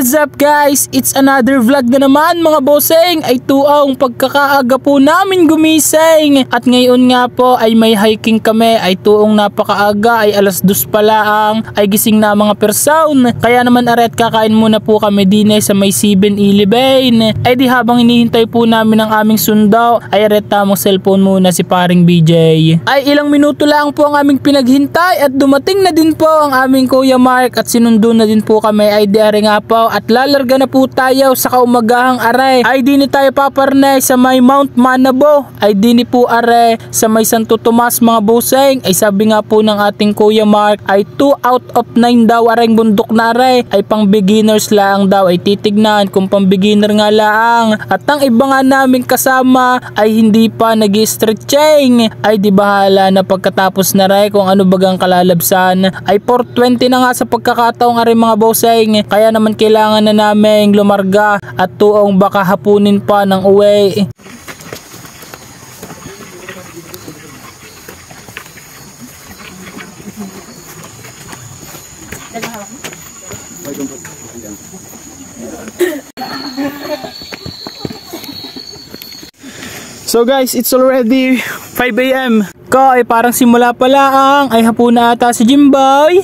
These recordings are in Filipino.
is up guys? It's another vlog na naman mga bossing. Ay tuong pagkakaaga po namin gumising. At ngayon nga po ay may hiking kami. Ay tuong napakaaga, ay alas 2 pa lang. Ay gising na mga persoon. Kaya naman aret kakain muna po kami din sa may 7-Eleven. Ay di habang hinihintay po namin ang aming sundo, ay aret tamang cellphone muna si paring BJ. Ay ilang minuto lang po ang aming pinaghintay at dumating na din po ang aming Kuya Mark at sinundo na din po kami. Ay di are nga po at lalarga na po tayo sa kaumagahang are. Ay di ni tayo paparnay sa may Mount Manabo. Ay di ni po are sa may Santo Tomas mga bossing. Ay sabi nga po ng ating Kuya Mark ay 2 out of 9 daw areng bundok na are. Ay pang beginners lang daw. Ay titignan kung pang beginner nga lang. At ang iba nga namin kasama ay hindi pa nag-stretching. Ay di bahala na pagkatapos na rin kung ano bagang kalalabsan. Ay 4:20 na nga sa pagkakataong are mga bossing. Kaya naman kailangan na namin lumarga at tuong baka hapunin pa ng uwi. So guys, it's already 5 AM. Ko ay parang simula pa lang ay hapon na ata si Jimboy.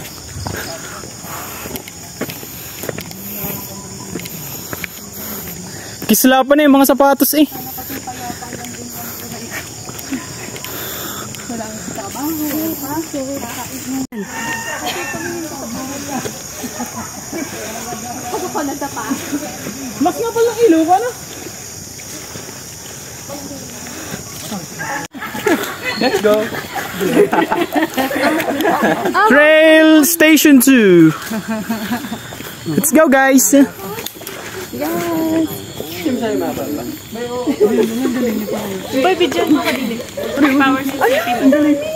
Kisla pa na yung mga sapatos eh. Mas nga palang ilaw ka na. Let's go. Trail Station 2. Let's go guys. Yes. Boy, bidyan mo kanina. May powers and safety.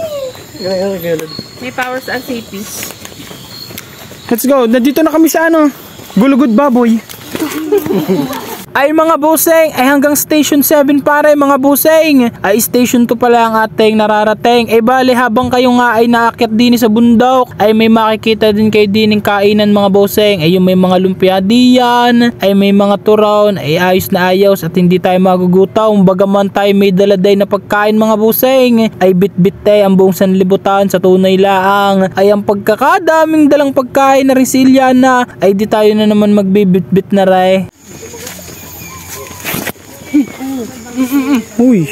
May powers and safety. Let's go. Nandito na kami sa ano, Gulugod Baboy. Ay mga bossing, ay hanggang station 7 pare mga bossing. Ay station 2 pala ang ating nararating. Ay bali habang kayo nga ay naakyat din sa bundok, ay may makikita din kayo din ng kainan mga bossing. Ay yung may mga lumpia diyan, ay may mga turon, ay ayos na ayos at hindi tayo magugutom. Bagaman tayo may daladay na pagkain mga bossing, ay bit-bit ang buong sanlibutan sa tunay laang. Ay ang pagkakadaming dalang pagkain na resilya na, ay di tayo na naman magbibit-bit na ray. Uy.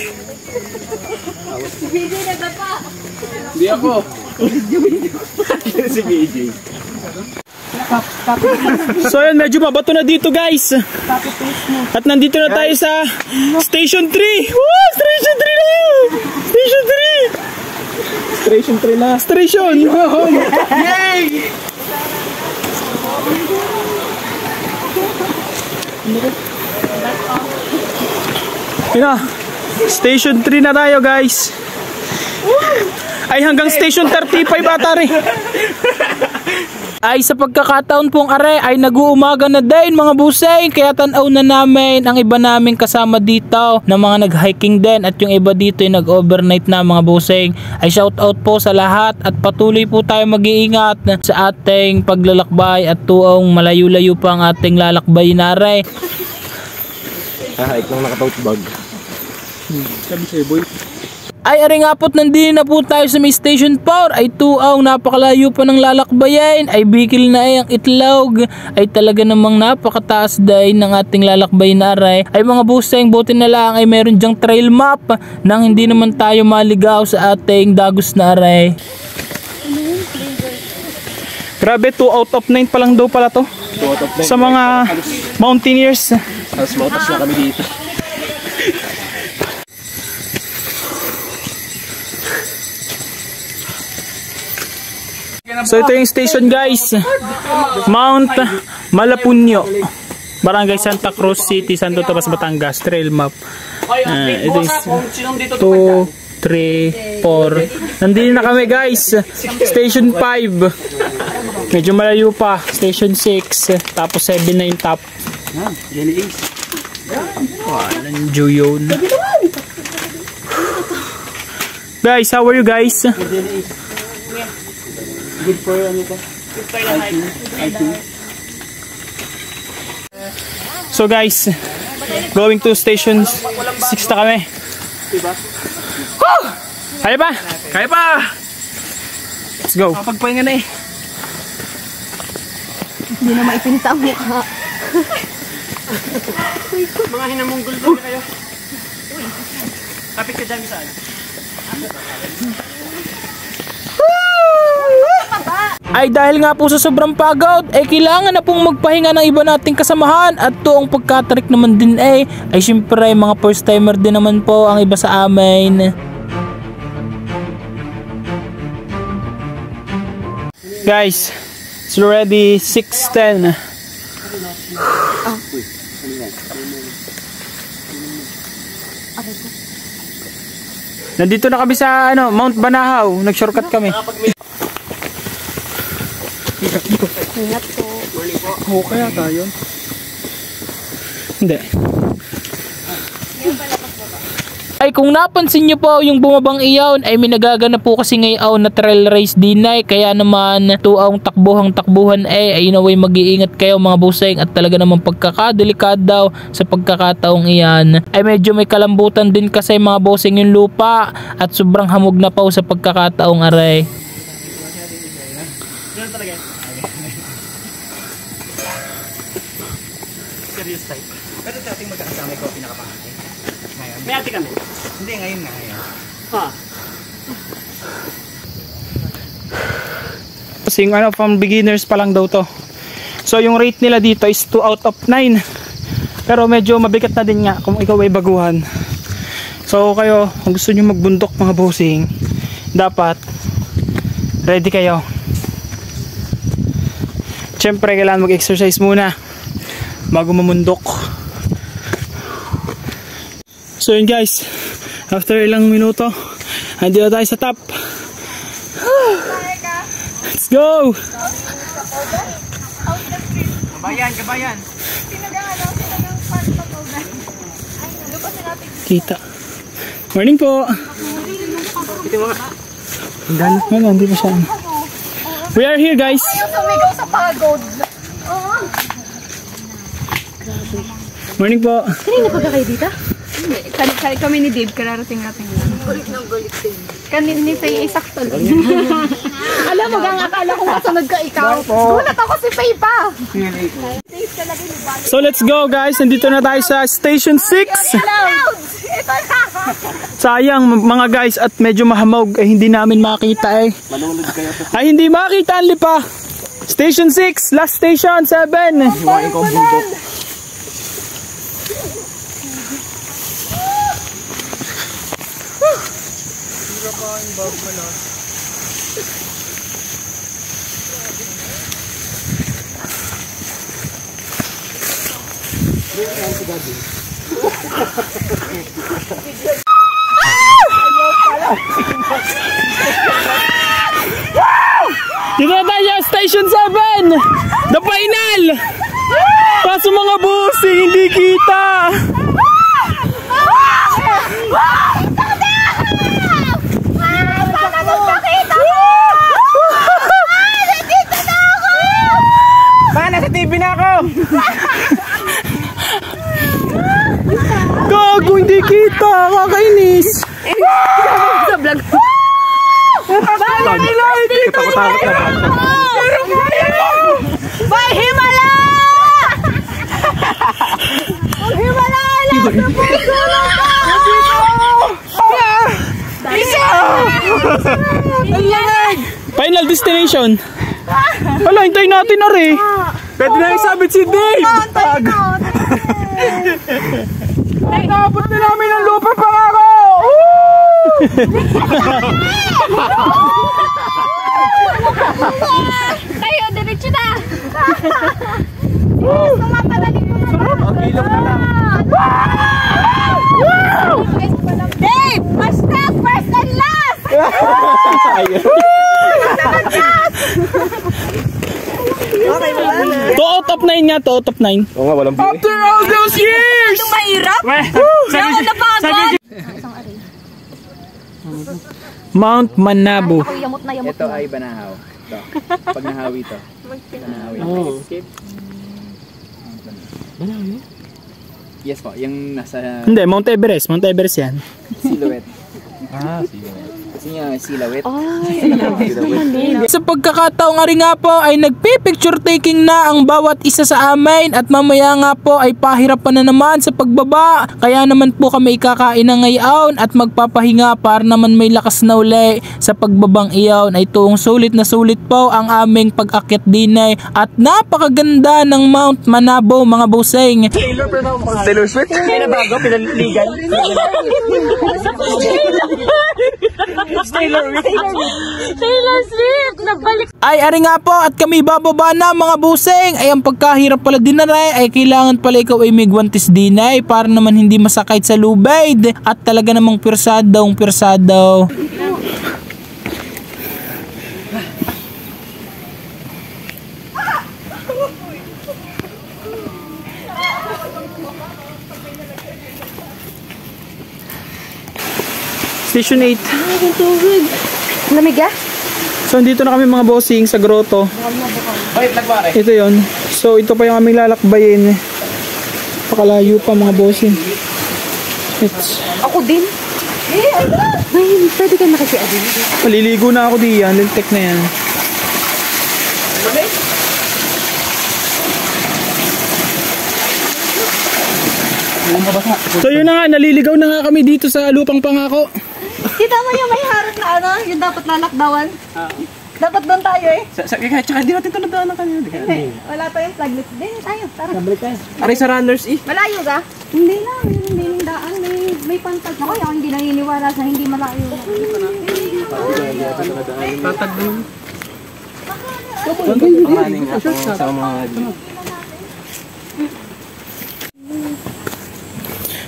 Hindi ako. Si BJ. So yun, medyo mabato na dito guys. At nandito na tayo sa Station 3. Woo! Station 3 na! Station 3! Station 3 na. Station! Yay! Ina, Station 3 na tayo guys. Ay hanggang Station 35 ata rin. Ay sa pagkakataon pong are ay nag-uumaga na din mga busay. Kaya tanaw na namin ang iba naming kasama dito na mga nag-hiking din. At yung iba dito ay nag-overnight na mga busay. Ay shout out po sa lahat. At patuloy po tayo mag-iingat sa ating paglalakbay. At tuong malayo-layo pa ang ating lalakbay na are. Hike lang nakatote bag. Sabi sa'yo boy. Ay aring apot nandito na po tayo sa may Station 4. Ay tuaw napakalayo pa ng lalakbayan. Ay bikil na ay ang itlog. Ay talaga namang napakataas din ng ating lalakbay na aray. Ay mga buseng buti na lang ay meron dyang trail map nang hindi naman tayo maligaw sa ating dagos na aray. Grabe 2 out of 9 pa lang daw pala to. Sa mga mountaineers. Mas mautas na kami dito. So ito yung station guys, Mount Malapunyo, Barangay Santa Cruz City, Santo Tomas, Batangas. Trail map. Ito is 2, 3, 4. Nandito na kami guys. Station 5. Medyo malayo pa. Station 6. Tapos 7 na yung top. Nandiyo yun. Guys, how are you guys? Good for ano pa? Good for the hiking. So guys, going to station 6 na kami. Woo! Kaya pa? Kaya pa! Let's go. Kapagpahinga na eh. Hindi na maipinta ang mukha. Mga hinamunggol ba kayo? Kapit ka dyan saan? Ay dahil nga po sa sobrang pagod, kailangan na pong magpahinga ng iba nating kasamahan at toong pagkatarik naman din ay syempre mga first timer din naman po ang iba sa amin. Guys, it's already 6:10. Nandito na kami sa Mount Banahaw, nag-shortcut kami. Ingat po. Oo, kaya tayo. Hindi. Ay kung napansin nyo po yung bumabang iyon ay may nagaganap po kasi ngayon na trail race din ay kaya naman tuang takbuhan ay naway mag-iingat kayo mga buseng at talaga namang pagkakadelikad daw sa pagkakataong iyan ay medyo may kalambutan din kasi mga buseng yung lupa at sobrang hamog na po sa pagkakataong aray. Serious type. Pero dating magkakasama ko pinakapangatay. Ngayon. May ate kami. Hindi, ngayon nga ngayon. Ha? Kasi yung from beginners pa lang daw to. So yung rate nila dito is 2 out of 9. Pero medyo mabigat na din nga kung ikaw ay baguhan. So kayo, kung gusto nyo magbundok mga bossing, dapat ready kayo. Siyempre kailangan mag-exercise muna bago mamundok. So yun guys, after ilang minuto andito tayo sa top. Let's go! Kabayan! Kita. Morning po! Hindi pa siya. We are here guys! Sumigaw sa pagod. Morning po! Kanina pa ba kayo dito? Kami ni Dave, kararating natin lang. Gulit na gulit din. Kanina ni Faye, isakto lang. Alam mo, akala ko kasunod ka ikaw. Gulat ako si Faye pa. So let's go guys, nandito na tayo sa station 6. Sayang mga guys at medyo mahamog ay hindi namin makita eh. Ay hindi makita ang lipa. Station 6, last station 7. Hiwain ko ang bundok. Dito na tayo sa station 7. The final. Kaso mga bossing hindi kita. Nasa TV na ako! Gago, hindi kita. Kakainis. Sa vlog. Katakot-takot na ba? May himala! Ang himala lang sa puso lang! Final destination. Wala, hintayin natin na rin. Pwede na isabit si Dave! Nakapot na namin ang lupa pa ako! Tayo, diretso na! Sumapalalim mo na! Ang ilong na lang. Dave! Hashtag first and last! To out of 9 nga, to out of 9. Oo nga, walang buhay. After all those years! Ito mahirap? Sabi napagod! Mount Manabu. Ako yamot na yamot Ito na. ay Banahaw. Ito. Pag nahawi ito. Banahawi. Oh. Escape. Yes po, yung nasa Hindi, Mount Everest. Mount Everest yan. silhouette. Silhouette. Kasi nga silhouette. Sa pagkakataong ari nga po ay nagpipicture taking na ang bawat isa sa amin at mamaya nga po ay pahirapan na naman sa pagbaba. Kaya naman po kami ikakain na ngayon at magpapahinga para naman may lakas na uli sa pagbabang iyon. Ay tuong sulit na sulit po ang aming pag-akyat din at napakaganda ng Mount Manabo mga bossing. Taylor Swift? Kaya na bago, pinaligan. Taylor Swift, nabalik. Ay ari nga po at kami bababa na mga buseng. Ay ang pagkahirap pala din na rin ay kailangan pala ikaw ay may guwantes din ay para naman hindi masakit sa lubid at talaga namang pirsadong pirsado. Station 8. Lamig ah? So dito na kami mga bossing sa grotto. Ito yon. So ito pa yung aming lalakbayin. Pakalayo pa mga bossing. Ako din. Ay, pwede ka nakikiadin. Maliligo na ako diyan. Liltek na yan. So yun na nga, naliligaw na nga kami dito sa lupang pangako. Kita mo yung may harap na ano, yung dapat lalakdawan. Dapat doon tayo eh. Tsaka hindi natin ito nadaanan kanina. Wala tayong flaglet. Din tayo, tara. Aray sa runners eh. Malayo ka? Hindi lang, hindi yung daan. May pantag. Ako yung hindi naniniwala sa hindi malayo. Tatag din. Sa mga...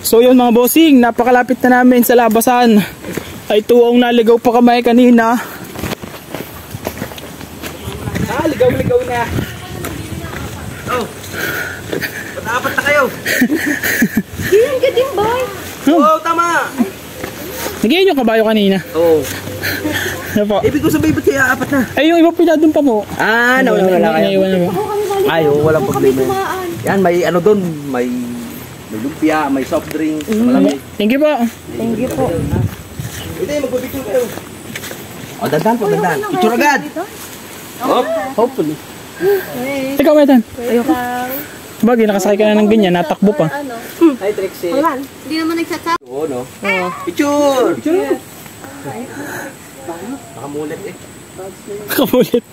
So yun mga bossing, napakalapit na namin sa labasan. Ay tuong naligaw pa kami kanina. Ligaw na. Oh. Apat na kayo. Yan ka din, boy. Oo, tama. Nagyayin yung kabayo kanina. Oo. Ano po? Ibig ko sabihin ba't kaya apat na? Ay yung iba pila doon pa po. Nawala kayo. Naiwan na po. Ay, walang problema. Yan, may ano doon, may lumpia, may soft drinks, malamig. Thank you po. Thank you po. Hindi, magpapicture kayo. O, dandan po, dandan. Picture agad. Hop. Hopefully. Ikaw, Metan. Ayoko. Bagay, nakasakay ka na ng ganyan, natakbo pa. Hi, Trixie. Hindi naman nagsasap. Oo, no? Picture! Picture! Nakamulit eh. Kamulit.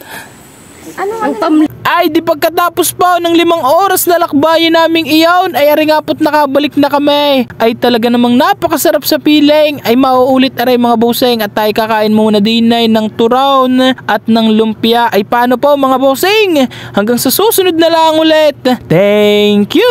Ang pamli. Ay, di pagkatapos pa ng 5 oras na lakbayin naming iyon, ay ari nga po't nakabalik na kami. Ay talaga namang napakasarap sa piling. Ay mauulit aray mga bossing at tayo kakain muna din ay ng turon at ng lumpia. Ay paano po mga bossing? Hanggang sa susunod na lang ulit. Thank you!